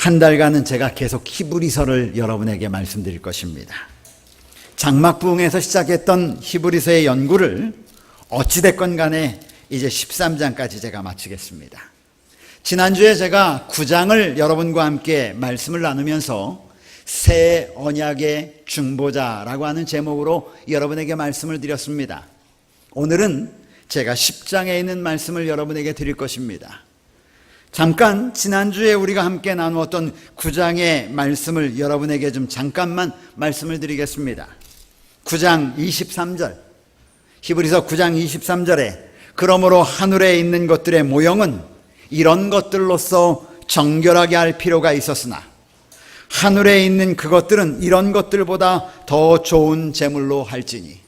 한 달간은 제가 계속 히브리서를 여러분에게 말씀드릴 것입니다. 장막부흥에서 시작했던 히브리서의 연구를 어찌됐건 간에 이제 13장까지 제가 마치겠습니다. 지난주에 제가 9장을 여러분과 함께 말씀을 나누면서 새 언약의 중보자라고 하는 제목으로 여러분에게 말씀을 드렸습니다. 오늘은 제가 10장에 있는 말씀을 여러분에게 드릴 것입니다. 잠깐 지난주에 우리가 함께 나누었던 9장의 말씀을 여러분에게 좀 잠깐만 말씀을 드리겠습니다. 9장 23절, 히브리서 9장 23절에 그러므로 하늘에 있는 것들의 모형은 이런 것들로서 정결하게 할 필요가 있었으나 하늘에 있는 그것들은 이런 것들보다 더 좋은 제물로 할지니.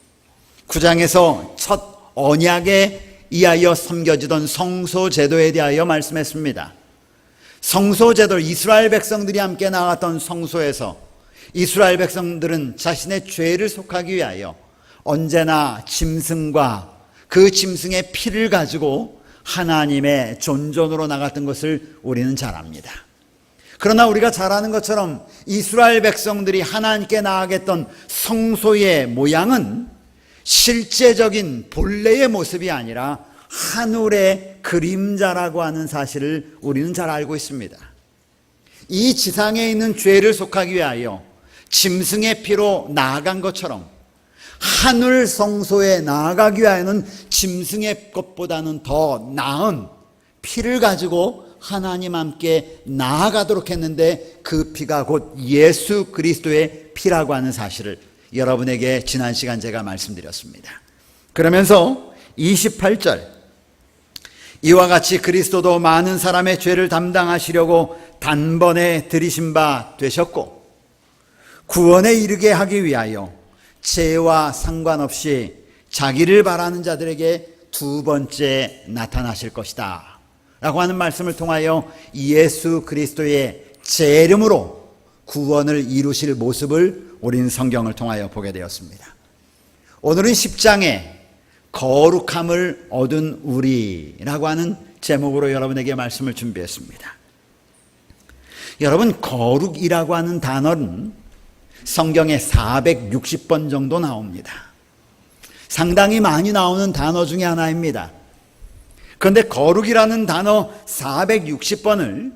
9장에서 첫 언약에 이하여 섬겨지던 성소제도에 대하여 말씀했습니다. 성소제도, 이스라엘 백성들이 함께 나갔던 성소에서 이스라엘 백성들은 자신의 죄를 속하기 위하여 언제나 짐승과 그 짐승의 피를 가지고 하나님의 존전으로 나갔던 것을 우리는 잘 압니다. 그러나 우리가 잘 아는 것처럼 이스라엘 백성들이 하나님께 나아갔던 성소의 모양은 실제적인 본래의 모습이 아니라 하늘의 그림자라고 하는 사실을 우리는 잘 알고 있습니다. 이 지상에 있는 죄를 속하기 위하여 짐승의 피로 나아간 것처럼 하늘 성소에 나아가기 위하여는 짐승의 것보다는 더 나은 피를 가지고 하나님 함께 나아가도록 했는데, 그 피가 곧 예수 그리스도의 피라고 하는 사실을 여러분에게 지난 시간 제가 말씀드렸습니다. 그러면서 28절, 이와 같이 그리스도도 많은 사람의 죄를 담당하시려고 단번에 들이신 바 되셨고 구원에 이르게 하기 위하여 죄와 상관없이 자기를 바라는 자들에게 두 번째 나타나실 것이다 라고 하는 말씀을 통하여 예수 그리스도의 제 이름으로 구원을 이루실 모습을 우리는 성경을 통하여 보게 되었습니다. 오늘은 10장에 거룩함을 얻은 우리라고 하는 제목으로 여러분에게 말씀을 준비했습니다. 여러분, 거룩이라고 하는 단어는 성경에 460번 정도 나옵니다. 상당히 많이 나오는 단어 중에 하나입니다. 그런데 거룩이라는 단어 460번을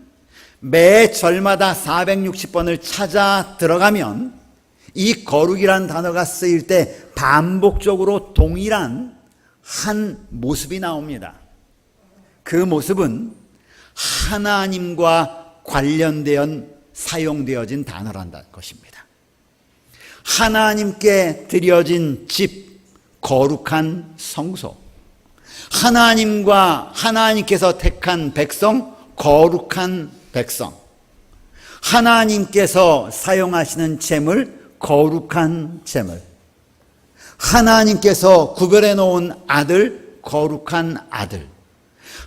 매 절마다 460번을 찾아 들어가면 이 거룩이라는 단어가 쓰일 때 반복적으로 동일한 한 모습이 나옵니다. 그 모습은 하나님과 관련된 사용되어진 단어라는 것입니다. 하나님께 드려진 집, 거룩한 성소, 하나님께서 택한 백성, 거룩한 백성, 하나님께서 사용하시는 재물, 거룩한 재물, 하나님께서 구별해 놓은 아들, 거룩한 아들,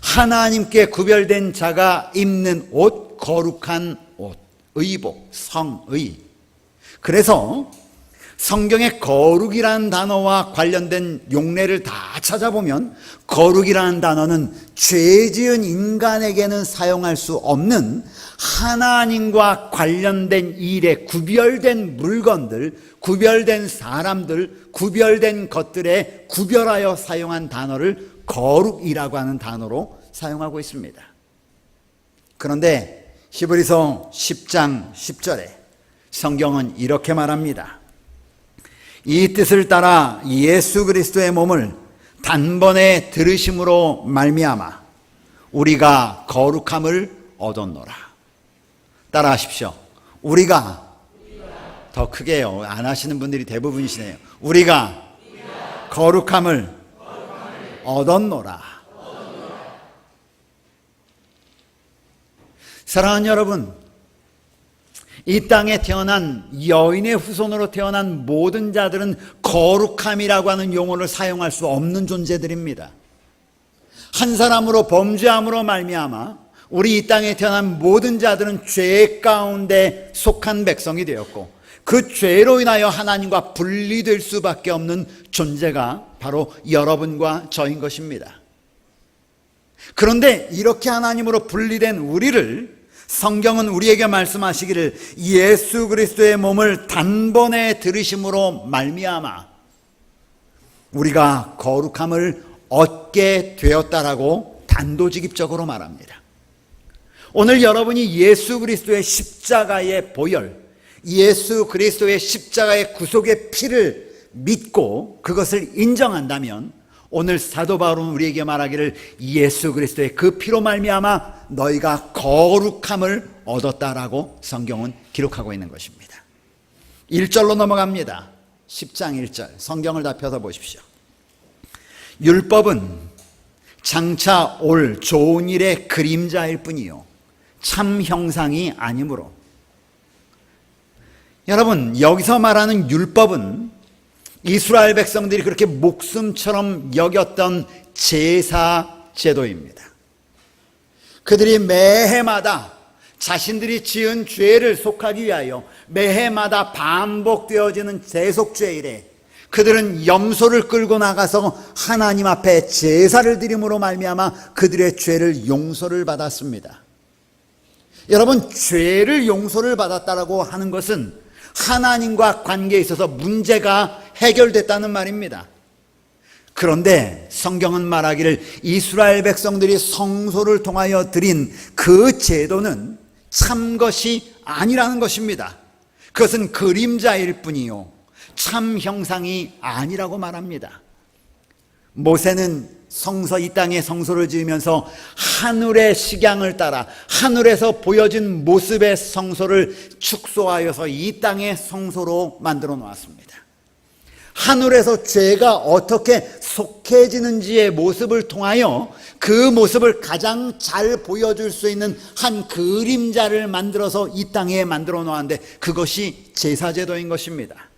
하나님께 구별된 자가 입는 옷, 거룩한 옷, 의복, 성의. 그래서 성경의 거룩이라는 단어와 관련된 용례를 다 찾아보면 거룩이라는 단어는 죄 지은 인간에게는 사용할 수 없는 하나님과 관련된 일에 구별된 물건들, 구별된 사람들, 구별된 것들에 구별하여 사용한 단어를 거룩이라고 하는 단어로 사용하고 있습니다. 그런데 히브리서 10장 10절에 성경은 이렇게 말합니다. 이 뜻을 따라 예수 그리스도의 몸을 단번에 들으심으로 말미암아 우리가 거룩함을 얻었노라. 따라하십시오. 우리가 더 크게요. 안 하시는 분들이 대부분이시네요. 우리가 거룩함을 얻었노라. 사랑하는 여러분, 이 땅에 태어난 여인의 후손으로 태어난 모든 자들은 거룩함이라고 하는 용어를 사용할 수 없는 존재들입니다. 한 사람으로 범죄함으로 말미암아 우리 이 땅에 태어난 모든 자들은 죄 가운데 속한 백성이 되었고, 그 죄로 인하여 하나님과 분리될 수밖에 없는 존재가 바로 여러분과 저인 것입니다. 그런데 이렇게 하나님으로 분리된 우리를 성경은 우리에게 말씀하시기를 예수 그리스도의 몸을 단번에 들으심으로 말미암아 우리가 거룩함을 얻게 되었다라고 단도직입적으로 말합니다. 오늘 여러분이 예수 그리스도의 십자가의 보혈, 예수 그리스도의 십자가의 구속의 피를 믿고 그것을 인정한다면 오늘 사도 바울은 우리에게 말하기를 예수 그리스도의 그 피로 말미암아 너희가 거룩함을 얻었다라고 성경은 기록하고 있는 것입니다. 1절로 넘어갑니다. 10장 1절 성경을 다 펴서 보십시오. 율법은 장차 올 좋은 일의 그림자일 뿐이요 참 형상이 아니므로. 여러분, 여기서 말하는 율법은 이스라엘 백성들이 그렇게 목숨처럼 여겼던 제사 제도입니다. 그들이 매해마다 자신들이 지은 죄를 속하기 위하여 매해마다 반복되어지는 대속죄일에 그들은 염소를 끌고 나가서 하나님 앞에 제사를 드림으로 말미암아 그들의 죄를 용서를 받았습니다. 여러분, 죄를 용서를 받았다라고 하는 것은 하나님과 관계에 있어서 문제가 해결됐다는 말입니다. 그런데 성경은 말하기를 이스라엘 백성들이 성소를 통하여 드린 그 제도는 참 것이 아니라는 것입니다. 그것은 그림자일 뿐이요 참 형상이 아니라고 말합니다. 모세는 이 땅에 성소를 지으면서 하늘의 식양을 따라 하늘에서 보여진 모습의 성소를 축소하여서 이 땅의 성소로 만들어 놓았습니다. 하늘에서 죄가 어떻게 속해지는지의 모습을 통하여 그 모습을 가장 잘 보여줄 수 있는 한 그림자를 만들어서 이 땅에 만들어 놓았는데 그것이 제사제도인 것입니다.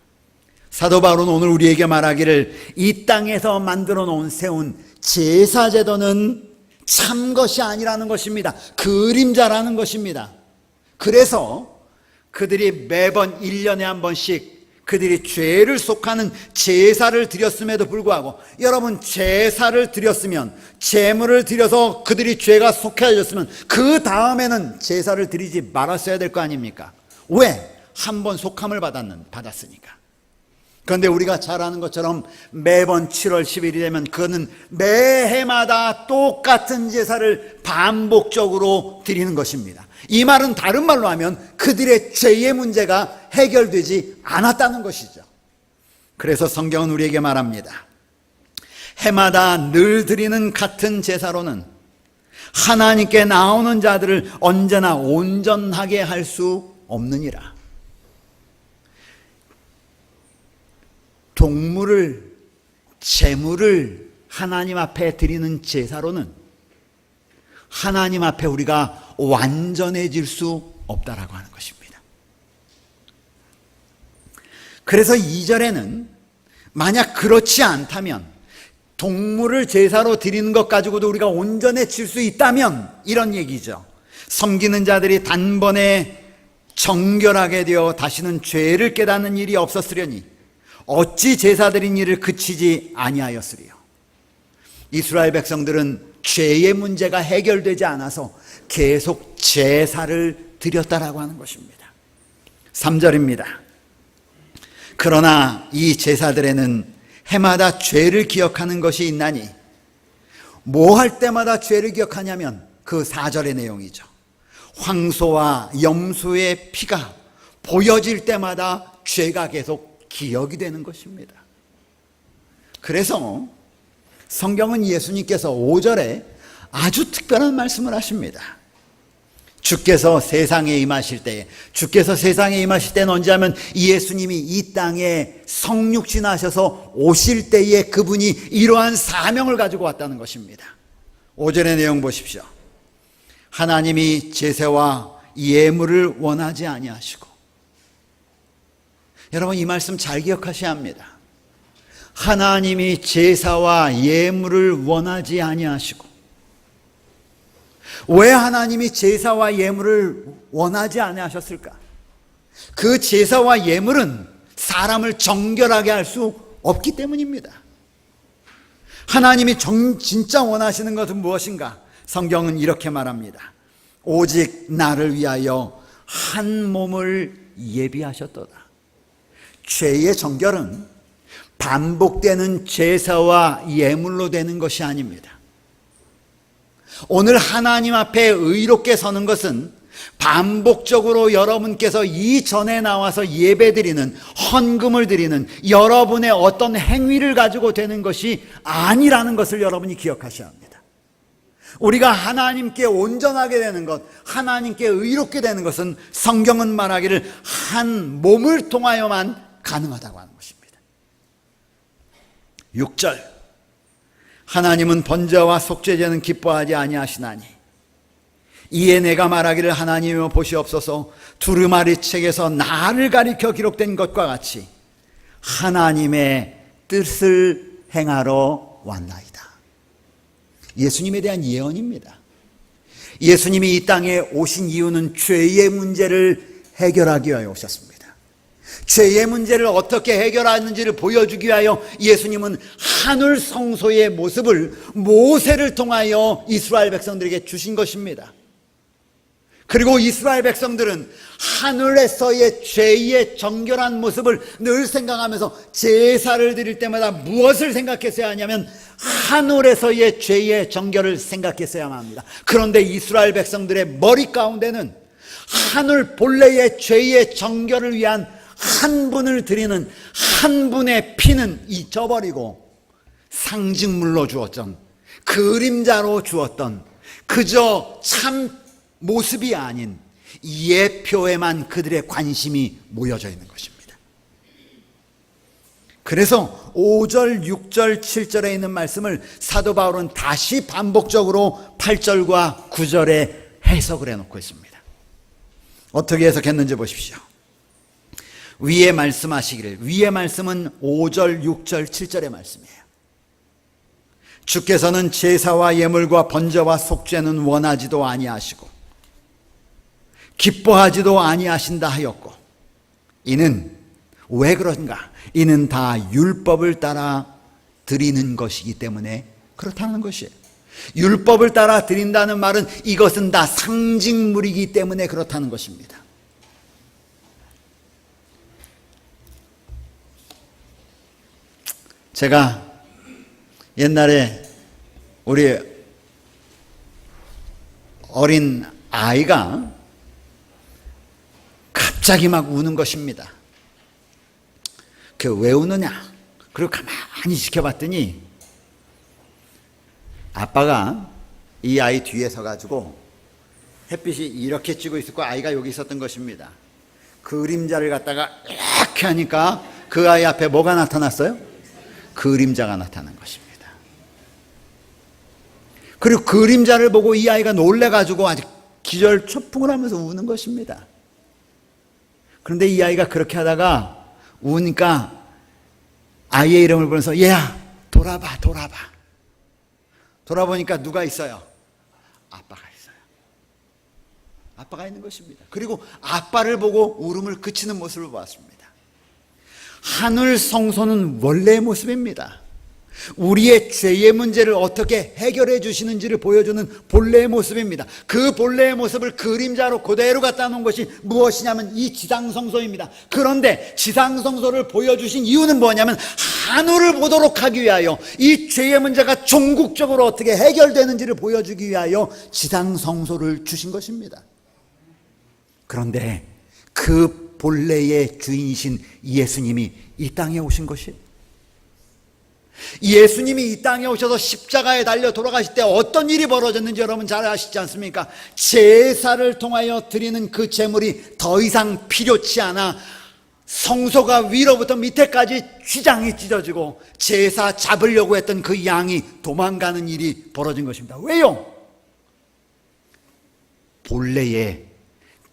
사도 바울은 오늘 우리에게 말하기를 이 땅에서 만들어 놓은 세운 제사제도는 참 것이 아니라는 것입니다. 그림자라는 것입니다. 그래서 그들이 매번 1년에 한 번씩 그들이 죄를 속하는 제사를 드렸음에도 불구하고 여러분 제사를 드렸으면 제물을 드려서 그들이 죄가 속해졌으면 그 다음에는 제사를 드리지 말았어야 될 거 아닙니까? 왜? 한 번 속함을 받았으니까. 그런데 우리가 잘 아는 것처럼 매번 7월 10일이 되면 그는 매해마다 똑같은 제사를 반복적으로 드리는 것입니다. 이 말은 다른 말로 하면 그들의 죄의 문제가 해결되지 않았다는 것이죠. 그래서 성경은 우리에게 말합니다. 해마다 늘 드리는 같은 제사로는 하나님께 나오는 자들을 언제나 온전하게 할 수 없느니라. 동물을, 제물을 하나님 앞에 드리는 제사로는 하나님 앞에 우리가 완전해질 수 없다라고 하는 것입니다. 그래서 2절에는 만약 그렇지 않다면 동물을 제사로 드리는 것 가지고도 우리가 온전해질 수 있다면 이런 얘기죠. 섬기는 자들이 단번에 정결하게 되어 다시는 죄를 깨닫는 일이 없었으려니 어찌 제사드린 일을 그치지 아니하였으리요. 이스라엘 백성들은 죄의 문제가 해결되지 않아서 계속 제사를 드렸다라고 하는 것입니다. 3절입니다. 그러나 이 제사들에는 해마다 죄를 기억하는 것이 있나니 뭐 할 때마다 죄를 기억하냐면 그 4절의 내용이죠. 황소와 염소의 피가 보여질 때마다 죄가 계속 기억이 되는 것입니다. 그래서 성경은 예수님께서 5절에 아주 특별한 말씀을 하십니다. 주께서 세상에 임하실 때에, 주께서 세상에 임하실 때는 언제 하면 예수님이 이 땅에 성육신하셔서 오실 때에 그분이 이러한 사명을 가지고 왔다는 것입니다. 5절의 내용 보십시오. 하나님이 제사와 예물을 원하지 아니하시고, 여러분 이 말씀 잘 기억하셔야 합니다. 하나님이 제사와 예물을 원하지 아니하시고, 왜 하나님이 제사와 예물을 원하지 아니하셨을까? 그 제사와 예물은 사람을 정결하게 할 수 없기 때문입니다. 하나님이 진짜 원하시는 것은 무엇인가? 성경은 이렇게 말합니다. 오직 나를 위하여 한 몸을 예비하셨도다. 죄의 정결은 반복되는 제사와 예물로 되는 것이 아닙니다. 오늘 하나님 앞에 의롭게 서는 것은 반복적으로 여러분께서 이전에 나와서 예배드리는, 헌금을 드리는 여러분의 어떤 행위를 가지고 되는 것이 아니라는 것을 여러분이 기억하셔야 합니다. 우리가 하나님께 온전하게 되는 것, 하나님께 의롭게 되는 것은 성경은 말하기를 한 몸을 통하여만 가능하다고 하는 것입니다. 6절, 하나님은 번제와 속죄제는 기뻐하지 아니하시나니 이에 내가 말하기를 하나님이여 보시옵소서, 두루마리 책에서 나를 가리켜 기록된 것과 같이 하나님의 뜻을 행하러 왔나이다. 예수님에 대한 예언입니다. 예수님이 이 땅에 오신 이유는 죄의 문제를 해결하기 위하여 오셨습니다. 죄의 문제를 어떻게 해결하는지를 보여주기 위하여 예수님은 하늘 성소의 모습을 모세를 통하여 이스라엘 백성들에게 주신 것입니다. 그리고 이스라엘 백성들은 하늘에서의 죄의 정결한 모습을 늘 생각하면서 제사를 드릴 때마다 무엇을 생각했어야 하냐면 하늘에서의 죄의 정결을 생각했어야만 합니다. 그런데 이스라엘 백성들의 머리 가운데는 하늘 본래의 죄의 정결을 위한 한 분을 드리는 한 분의 피는 잊어버리고 상징물로 주었던, 그림자로 주었던, 그저 참 모습이 아닌 예표에만 그들의 관심이 모여져 있는 것입니다. 그래서 5절, 6절, 7절에 있는 말씀을 사도 바울은 다시 반복적으로 8절과 9절에 해석을 해놓고 있습니다. 어떻게 해석했는지 보십시오. 위에 말씀하시기를, 위의 말씀은 5절, 6절, 7절의 말씀이에요. 주께서는 제사와 예물과 번제와 속죄는 원하지도 아니하시고 기뻐하지도 아니하신다 하였고, 이는 왜 그런가? 이는 다 율법을 따라 드리는 것이기 때문에 그렇다는 것이에요. 율법을 따라 드린다는 말은 이것은 다 상징물이기 때문에 그렇다는 것입니다. 제가 옛날에 우리 어린 아이가 갑자기 막 우는 것입니다. 그 왜 우느냐? 그리고 가만히 지켜봤더니 아빠가 이 아이 뒤에 서가지고 햇빛이 이렇게 찌고 있었고 아이가 여기 있었던 것입니다. 그림자를 갖다가 이렇게 하니까 그 아이 앞에 뭐가 나타났어요? 그림자가 나타난 것입니다. 그리고 그림자를 보고 이 아이가 놀래가지고 아주 기절초풍을 하면서 우는 것입니다. 그런데 이 아이가 그렇게 하다가 우니까 아이의 이름을 부르면서 얘야 돌아봐 돌아봐. 돌아보니까 누가 있어요? 아빠가 있어요. 아빠가 있는 것입니다. 그리고 아빠를 보고 울음을 그치는 모습을 보았습니다. 하늘 성소는 원래의 모습입니다. 우리의 죄의 문제를 어떻게 해결해 주시는지를 보여주는 본래의 모습입니다. 그 본래의 모습을 그림자로 그대로 갖다 놓은 것이 무엇이냐면 이 지상성소입니다. 그런데 지상성소를 보여주신 이유는 뭐냐면 하늘을 보도록 하기 위하여, 이 죄의 문제가 종국적으로 어떻게 해결되는지를 보여주기 위하여 지상성소를 주신 것입니다. 그런데 그 본래의 주인이신 예수님이 이 땅에 오신 것이, 예수님이 이 땅에 오셔서 십자가에 달려 돌아가실 때 어떤 일이 벌어졌는지 여러분 잘 아시지 않습니까? 제사를 통하여 드리는 그 제물이 더 이상 필요치 않아 성소가 위로부터 밑에까지 휘장이 찢어지고 제사 잡으려고 했던 그 양이 도망가는 일이 벌어진 것입니다. 왜요? 본래의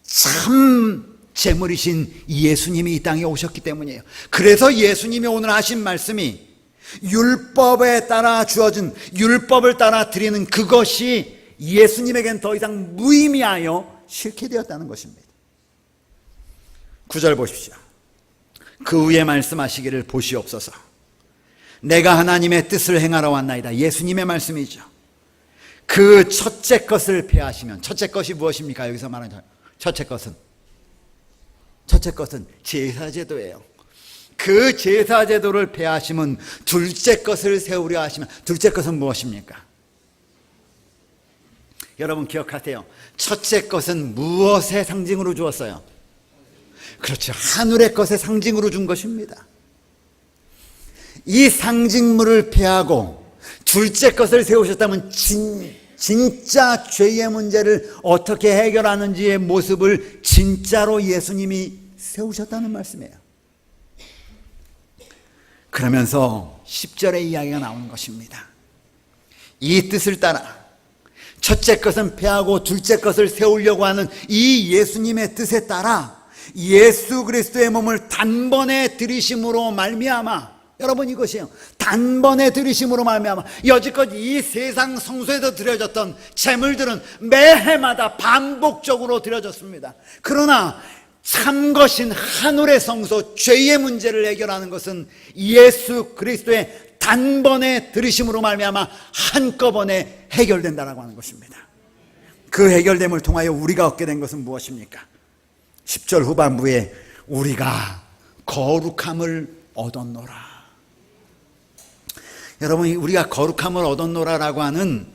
참 제물이신 예수님이 이 땅에 오셨기 때문이에요. 그래서 예수님이 오늘 하신 말씀이 율법에 따라 주어진, 율법을 따라 드리는 그것이 예수님에겐 더 이상 무의미하여 싫게 되었다는 것입니다. 9절 보십시오. 그 후에 말씀하시기를 보시옵소서, 내가 하나님의 뜻을 행하러 왔나이다. 예수님의 말씀이죠. 그 첫째 것을 폐하시면, 첫째 것이 무엇입니까? 여기서 말하는 첫째 것은 제사제도예요. 그 제사제도를 폐하시면 둘째 것을 세우려 하시면, 둘째 것은 무엇입니까? 여러분 기억하세요. 첫째 것은 무엇의 상징으로 주었어요? 그렇죠. 하늘의 것의 상징으로 준 것입니다. 이 상징물을 폐하고 둘째 것을 세우셨다면 진짜 죄의 문제를 어떻게 해결하는지의 모습을 진짜로 예수님이 세우셨다는 말씀이에요. 그러면서 10절의 이야기가 나오는 것입니다. 이 뜻을 따라 첫째 것은 폐하고 둘째 것을 세우려고 하는 이 예수님의 뜻에 따라 예수 그리스도의 몸을 단번에 들이심으로 말미암아, 여러분 이것이요, 단번에 들이심으로 말미암아 여지껏 이 세상 성소에서 드려졌던 제물들은 매해마다 반복적으로 드려졌습니다. 그러나 참것인 하늘의 성소, 죄의 문제를 해결하는 것은 예수 그리스도의 단번에 들이심으로 말미암아 한꺼번에 해결된다라고 하는 것입니다. 그 해결됨을 통하여 우리가 얻게 된 것은 무엇입니까? 10절 후반부에 우리가 거룩함을 얻었노라. 여러분, 우리가 거룩함을 얻었노라라고 하는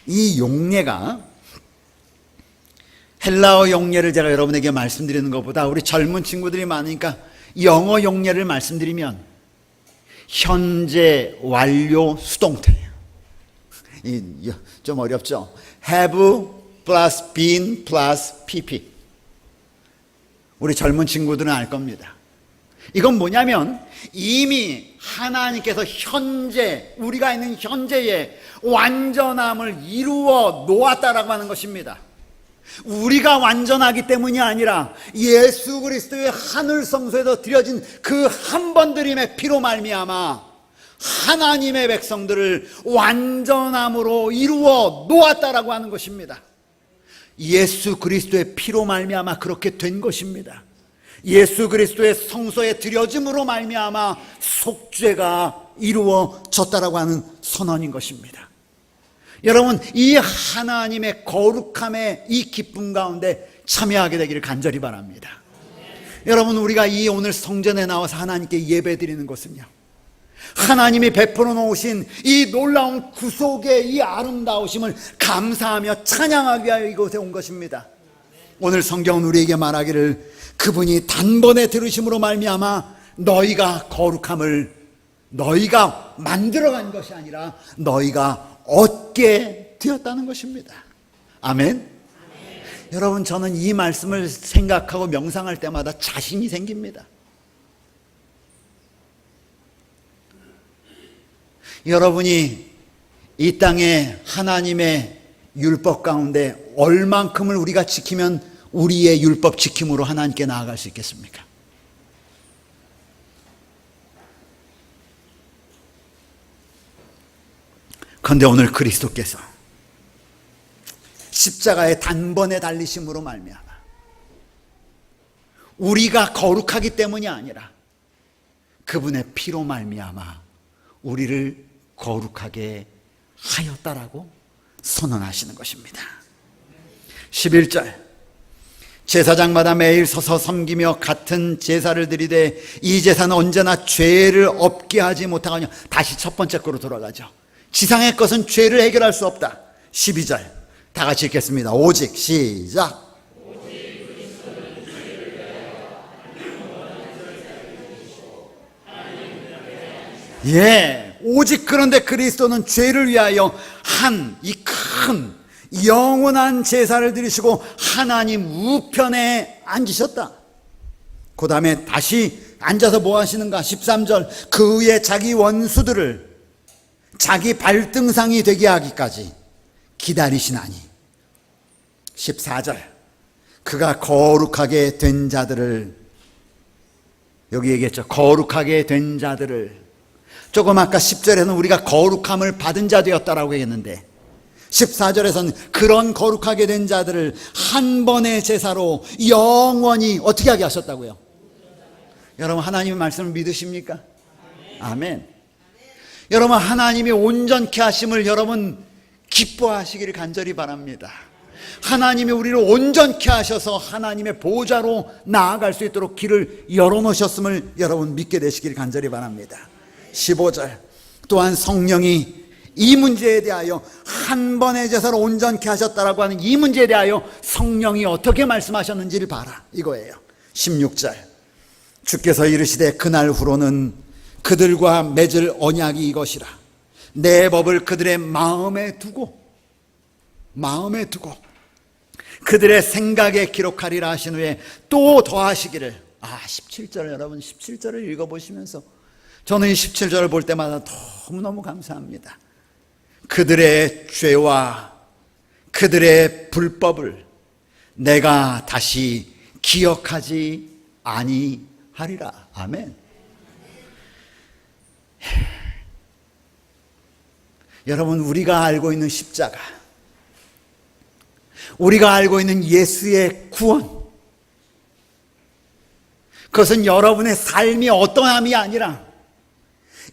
이 용례가, 헬라어 용례를 제가 여러분에게 말씀드리는 것보다 우리 젊은 친구들이 많으니까 영어 용례를 말씀드리면 현재 완료 수동태예요. 좀 어렵죠? have plus been plus pp. 우리 젊은 친구들은 알 겁니다. 이건 뭐냐면 이미 하나님께서 현재, 우리가 있는 현재의 완전함을 이루어 놓았다라고 하는 것입니다. 우리가 완전하기 때문이 아니라 예수 그리스도의 하늘 성소에서 드려진 그 한 번 드림의 피로 말미암아 하나님의 백성들을 완전함으로 이루어 놓았다라고 하는 것입니다. 예수 그리스도의 피로 말미암아 그렇게 된 것입니다. 예수 그리스도의 성소에 드려짐으로 말미암아 속죄가 이루어졌다라고 하는 선언인 것입니다. 여러분, 이 하나님의 거룩함의 이 기쁨 가운데 참여하게 되기를 간절히 바랍니다. 여러분, 우리가 이 오늘 성전에 나와서 하나님께 예배드리는 것은요, 하나님이 베풀어 놓으신 이 놀라운 구속의 이 아름다우심을 감사하며 찬양하기 위하여 이곳에 온 것입니다. 오늘 성경은 우리에게 말하기를 그분이 단번에 들으심으로 말미암아 너희가 거룩함을 너희가 만들어간 것이 아니라 너희가 얻게 되었다는 것입니다. 아멘. 여러분, 저는 이 말씀을 생각하고 명상할 때마다 자신이 생깁니다. 여러분이 이 땅에 하나님의 율법 가운데 얼만큼을 우리가 지키면 우리의 율법 지킴으로 하나님께 나아갈 수 있겠습니까? 그런데 오늘 그리스도께서 십자가의 단번에 달리심으로 말미암아 우리가 거룩하기 때문이 아니라 그분의 피로 말미암아 우리를 거룩하게 하였다라고 선언하시는 것입니다. 11절, 제사장마다 매일 서서 섬기며 같은 제사를 드리되 이 제사는 언제나 죄를 없게 하지 못하거니와. 다시 첫 번째 거로 돌아가죠. 지상의 것은 죄를 해결할 수 없다. 12절 다 같이 읽겠습니다. 오직, 시작. 예, 오직 그런데 그리스도는 죄를 위하여 한 이 큰 영원한 제사를 드리시고 하나님 우편에 앉으셨다. 그 다음에 다시 앉아서 뭐 하시는가? 13절, 그 위에 자기 원수들을 자기 발등상이 되게 하기까지 기다리시나니. 14절, 그가 거룩하게 된 자들을, 여기 얘기했죠. 거룩하게 된 자들을. 조금 아까 10절에는 우리가 거룩함을 받은 자 되었다라고 했는데 14절에서는 그런 거룩하게 된 자들을 한 번의 제사로 영원히 어떻게 하게 하셨다고요? 여러분, 하나님의 말씀을 믿으십니까? 아멘. 여러분, 하나님이 온전케 하심을 여러분 기뻐하시기를 간절히 바랍니다. 하나님이 우리를 온전케 하셔서 하나님의 보좌로 나아갈 수 있도록 길을 열어놓으셨음을 여러분 믿게 되시길 간절히 바랍니다. 15절, 또한 성령이 이 문제에 대하여 한 번의 제사로 온전케 하셨다라고 하는 이 문제에 대하여 성령이 어떻게 말씀하셨는지를 봐라, 이거예요. 16절, 주께서 이르시되 그날 후로는 그들과 맺을 언약이 이것이라. 내 법을 그들의 마음에 두고 그들의 생각에 기록하리라 하신 후에 또 더하시기를. 17절, 여러분 17절을 읽어보시면서 저는 이 17절을 볼 때마다 너무너무 감사합니다. 그들의 죄와 그들의 불법을 내가 다시 기억하지 아니하리라. 아멘. 여러분, 우리가 알고 있는 십자가, 우리가 알고 있는 예수의 구원, 그것은 여러분의 삶이 어떠함이 아니라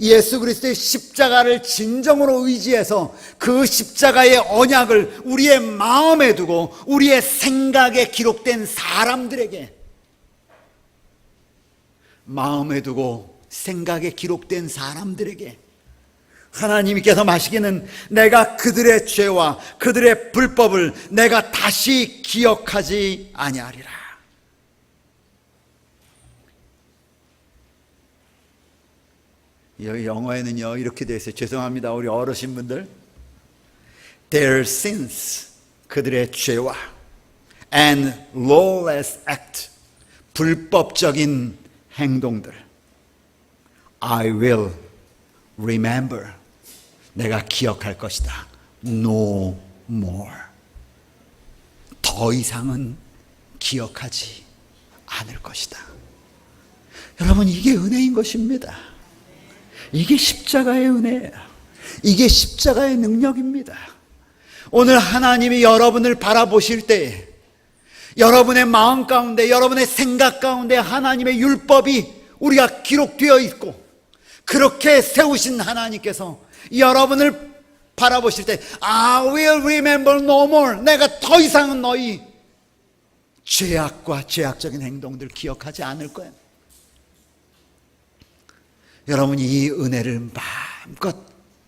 예수 그리스도의 십자가를 진정으로 의지해서 그 십자가의 언약을 우리의 마음에 두고 우리의 생각에 기록된 사람들에게, 마음에 두고 생각에 기록된 사람들에게 하나님께서 마시기는 내가 그들의 죄와 그들의 불법을 내가 다시 기억하지 아니하리라. 여기 영어에는요 이렇게 되어 있어요. 죄송합니다, 우리 어르신분들. Their sins, 그들의 죄와 and lawless act, 불법적인 행동들, I will remember, 내가 기억할 것이다. No more, 더 이상은 기억하지 않을 것이다. 여러분, 이게 은혜인 것입니다. 이게 십자가의 은혜예요. 이게 십자가의 능력입니다. 오늘 하나님이 여러분을 바라보실 때 여러분의 마음 가운데, 여러분의 생각 가운데 하나님의 율법이 우리가 기록되어 있고, 그렇게 세우신 하나님께서 여러분을 바라보실 때 I will remember no more, 내가 더 이상은 너희 죄악과 죄악적인 행동들 기억하지 않을 거야. 여러분, 이 은혜를 마음껏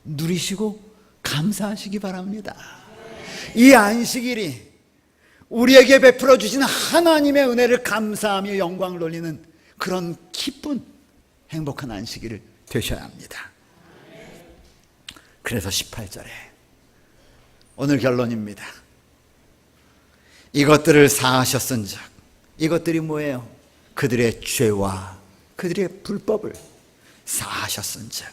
누리시고 감사하시기 바랍니다. 이 안식일이 우리에게 베풀어 주신 하나님의 은혜를 감사하며 영광을 돌리는 그런 기쁜 행복한 안식일을 되셔야 합니다. 그래서 18절에 오늘 결론입니다. 이것들을 사하셨은즉, 이것들이 뭐예요? 그들의 죄와 그들의 불법을 사하셨은즉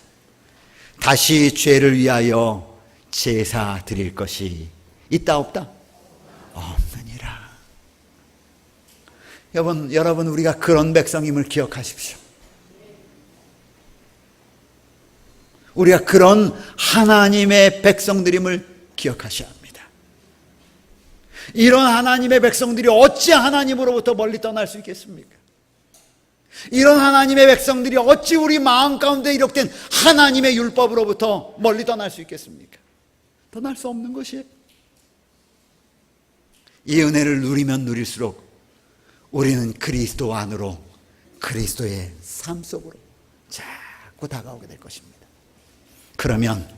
다시 죄를 위하여 제사 드릴 것이 있다 없다? 없느니라. 여러분 우리가 그런 백성임을 기억하십시오. 우리가 그런 하나님의 백성들임을 기억하셔야 합니다. 이런 하나님의 백성들이 어찌 하나님으로부터 멀리 떠날 수 있겠습니까? 이런 하나님의 백성들이 어찌 우리 마음 가운데 이룩된 하나님의 율법으로부터 멀리 떠날 수 있겠습니까? 떠날 수 없는 것이에요. 이 은혜를 누리면 누릴수록 우리는 그리스도 안으로, 그리스도의 삶 속으로 자꾸 다가오게 될 것입니다. 그러면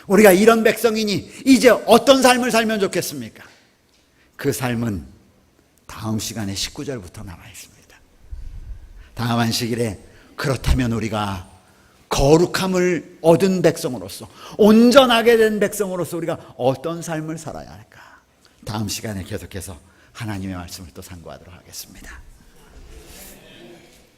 우리가 이런 백성이니 이제 어떤 삶을 살면 좋겠습니까? 그 삶은 다음 시간에 19절부터 나와 있습니다. 다음 안식일에 그렇다면 우리가 거룩함을 얻은 백성으로서, 온전하게 된 백성으로서 우리가 어떤 삶을 살아야 할까? 다음 시간에 계속해서 하나님의 말씀을 또 상고하도록 하겠습니다.